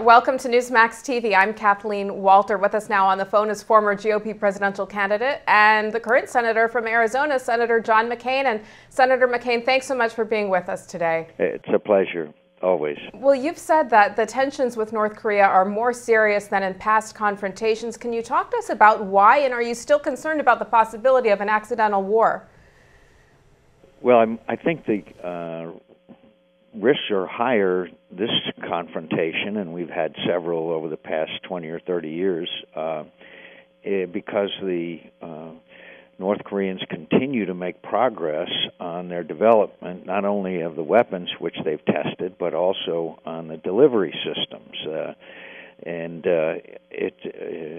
Welcome to Newsmax TV. I'm Kathleen Walter. With us now on the phone is former GOP presidential candidate and the current senator from Arizona, Senator John McCain. And Senator McCain, thanks so much for being with us today. It's a pleasure, always. Well, you've said that the tensions with North Korea are more serious than in past confrontations. Can you talk to us about why, and are you still concerned about the possibility of an accidental war? Well, I think the risks are higher this confrontation, and we've had several over the past 20 or 30 years, because the North Koreans continue to make progress on their development, not only of the weapons which they've tested, but also on the delivery systems.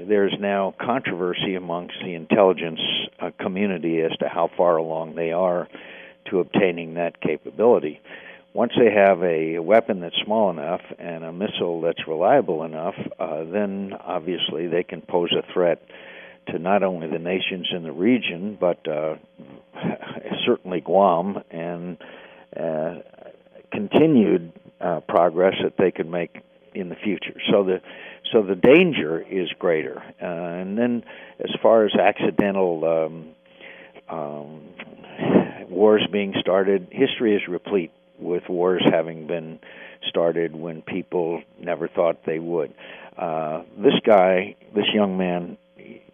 There's now controversy amongst the intelligence community as to how far along they are to obtaining that capability. Once they have a weapon that's small enough and a missile that's reliable enough, then obviously they can pose a threat to not only the nations in the region, but certainly Guam, and continued progress that they could make in the future. So the danger is greater. And then as far as accidental wars being started, history is replete with wars having been started when people never thought they would. This young man,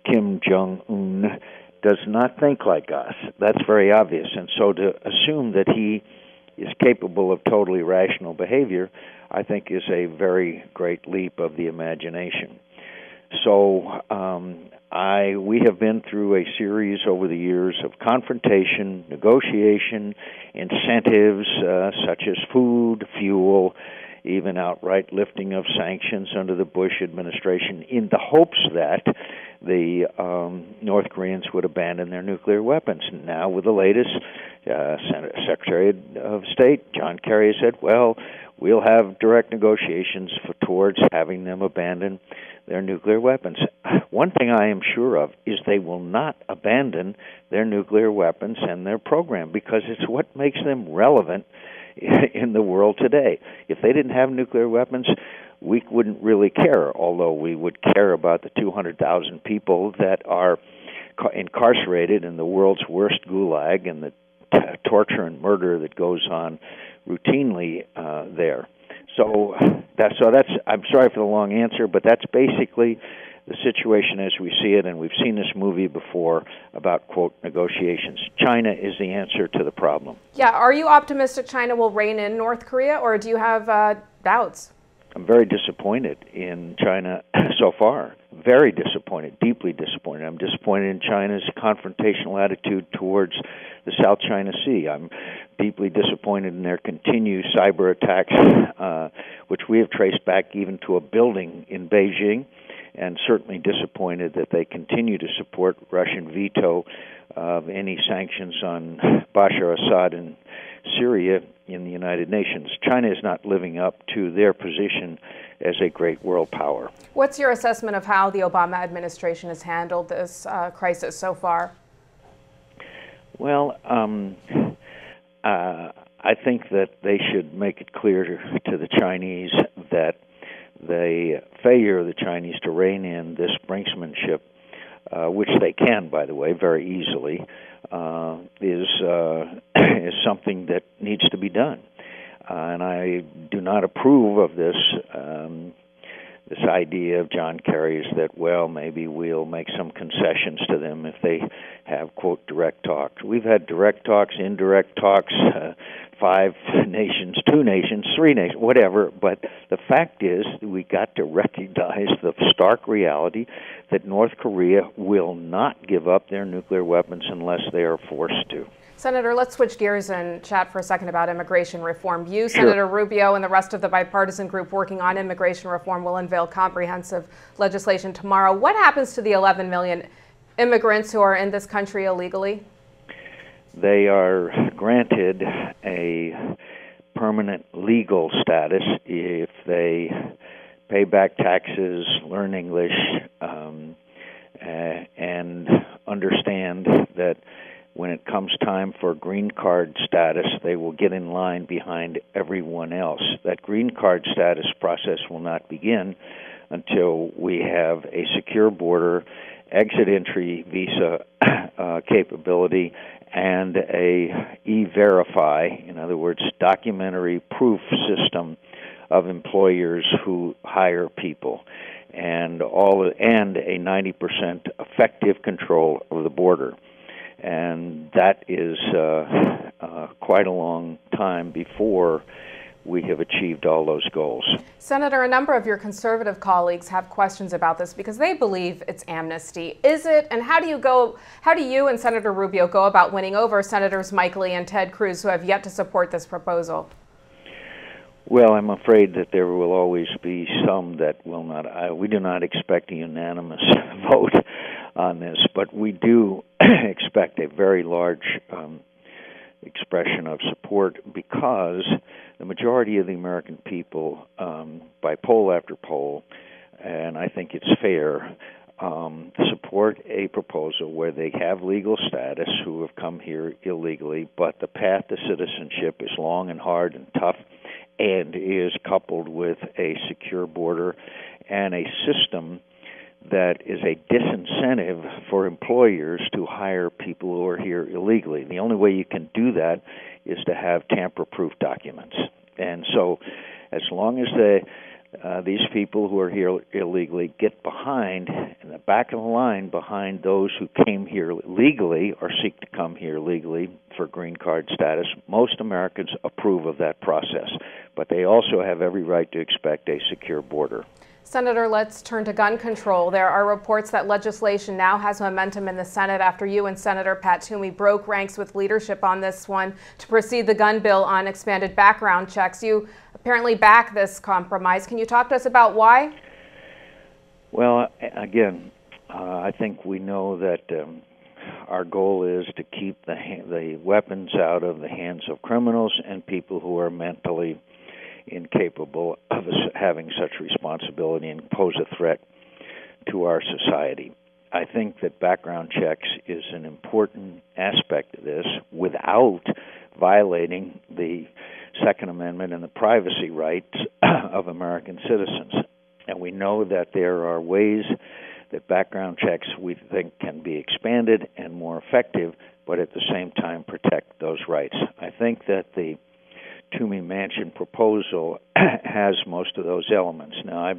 Kim Jong-un, does not think like us. That's very obvious. And so to assume that he is capable of totally rational behavior, I think is a very great leap of the imagination. So we have been through a series over the years of confrontation, negotiation, incentives such as food, fuel, even outright lifting of sanctions under the Bush administration in the hopes that the North Koreans would abandon their nuclear weapons. And now with the latest, Secretary of State John Kerry said, well, we'll have direct negotiations towards having them abandon their nuclear weapons. One thing I am sure of is they will not abandon their nuclear weapons and their program, because it's what makes them relevant in the world today. If they didn't have nuclear weapons, we wouldn't really care, although we would care about the 200,000 people that are incarcerated in the world's worst gulag and the torture and murder that goes on routinely there. So that's. I'm sorry for the long answer, but that's basically the situation as we see it, and we've seen this movie before about, quote, negotiations. China is the answer to the problem. Yeah, are you optimistic China will rein in North Korea, or do you have doubts? I'm very disappointed in China so far. Very disappointed, deeply disappointed. I'm disappointed in China's confrontational attitude towards the South China Sea. I'm deeply disappointed in their continued cyber attacks, which we have traced back even to a building in Beijing, and certainly disappointed that they continue to support Russian veto of any sanctions on Bashar Assad in Syria in the United Nations. China is not living up to their position as a great world power. What's your assessment of how the Obama administration has handled this crisis so far? Well, I think that they should make it clear to the Chinese that the failure of the Chinese to rein in this brinksmanship, which they can, by the way, very easily, is something that needs to be done. And I do not approve of this idea of John Kerry's that, well, maybe we'll make some concessions to them if they have, quote, direct talks. We've had direct talks, indirect talks, 5 nations, 2 nations, 3 nations, whatever. But the fact is we got to recognize the stark reality that North Korea will not give up their nuclear weapons unless they are forced to. Senator, let's switch gears and chat for a second about immigration reform. You, Sure. Senator Rubio, and the rest of the bipartisan group working on immigration reform will unveil comprehensive legislation tomorrow. What happens to the 11 million immigrants who are in this country illegally? They are granted a permanent legal status if they pay back taxes, learn English, and understand that when it comes time for green card status, they will get in line behind everyone else. That green card status process will not begin until we have a secure border, exit entry visa capability, and a e-verify, in other words, documentary proof system of employers who hire people, and a 90% effective control of the border. And that is quite a long time before we have achieved all those goals. Senator, a number of your conservative colleagues have questions about this because they believe it's amnesty. Is it? And how do you and Senator Rubio go about winning over Senators Mike Lee and Ted Cruz, who have yet to support this proposal? Well, I'm afraid that there will always be some that will not. We do not expect a unanimous vote on this, but we do expect a very large expression of support, because the majority of the American people, by poll after poll, and I think it's fair, support a proposal where they have legal status who have come here illegally, but the path to citizenship is long and hard and tough, and is coupled with a secure border and a system that is a disincentive for employers to hire people who are here illegally. The only way you can do that is to have tamper-proof documents. And so as long as these people who are here illegally get behind, in the back of the line behind those who came here legally or seek to come here legally for green card status, most Americans approve of that process. But they also have every right to expect a secure border. Senator, let's turn to gun control. There are reports that legislation now has momentum in the Senate after you and Senator Pat Toomey broke ranks with leadership on this one to proceed the gun bill on expanded background checks. You apparently back this compromise. Can you talk to us about why? Well, again, I think we know that our goal is to keep the weapons out of the hands of criminals and people who are mentally incapable of having such responsibility and pose a threat to our society. I think that background checks is an important aspect of this without violating the Second Amendment and the privacy rights of American citizens. And we know that there are ways that background checks, we think, can be expanded and more effective, but at the same time protect those rights. I think that the Toomey-Manchin proposal has most of those elements. Now,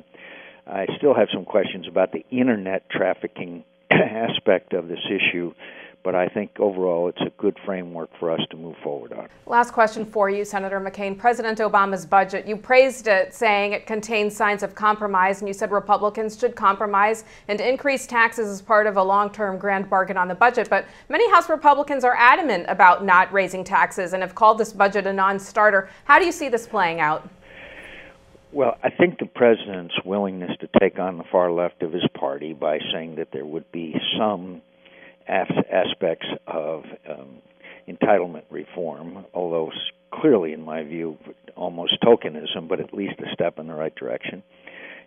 I still have some questions about the internet trafficking aspect of this issue, but I think overall it's a good framework for us to move forward on. Last question for you, Senator McCain. President Obama's budget, you praised it, saying it contains signs of compromise, and you said Republicans should compromise and increase taxes as part of a long-term grand bargain on the budget. But many House Republicans are adamant about not raising taxes and have called this budget a non-starter. How do you see this playing out? Well, I think the president's willingness to take on the far left of his party by saying that there would be some aspects of entitlement reform, although clearly, in my view, almost tokenism, but at least a step in the right direction,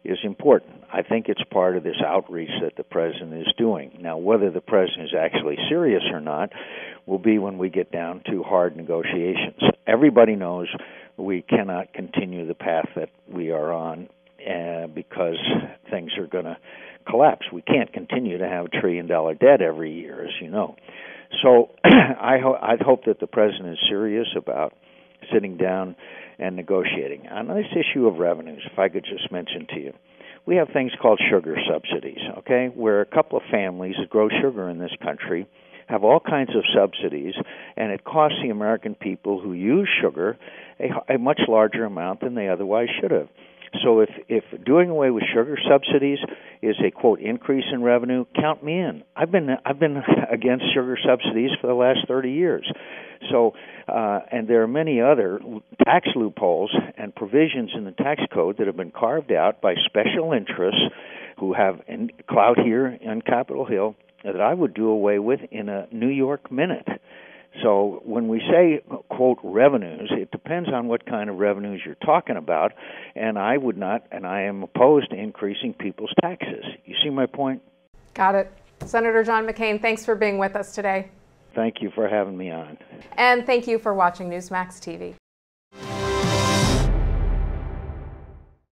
is important. I think it's part of this outreach that the president is doing. Now, whether the president is actually serious or not will be when we get down to hard negotiations. Everybody knows we cannot continue the path that we are on because things are going to collapse. We can't continue to have $1 trillion debt every year, as you know. So I'd hope that the president is serious about sitting down and negotiating. On this issue of revenues, if I could just mention to you, we have things called sugar subsidies, okay, where a couple of families that grow sugar in this country have all kinds of subsidies, and it costs the American people who use sugar a much larger amount than they otherwise should have. So if doing away with sugar subsidies is a, quote, increase in revenue, count me in. I've been against sugar subsidies for the last 30 years. So, and there are many other tax loopholes and provisions in the tax code that have been carved out by special interests who have clout here on Capitol Hill that I would do away with in a New York minute. So when we say, quote, revenues, it depends on what kind of revenues you're talking about, and I would not, and I am opposed to increasing people's taxes. You see my point? Got it. Senator John McCain, thanks for being with us today. Thank you for having me on. And thank you for watching Newsmax TV.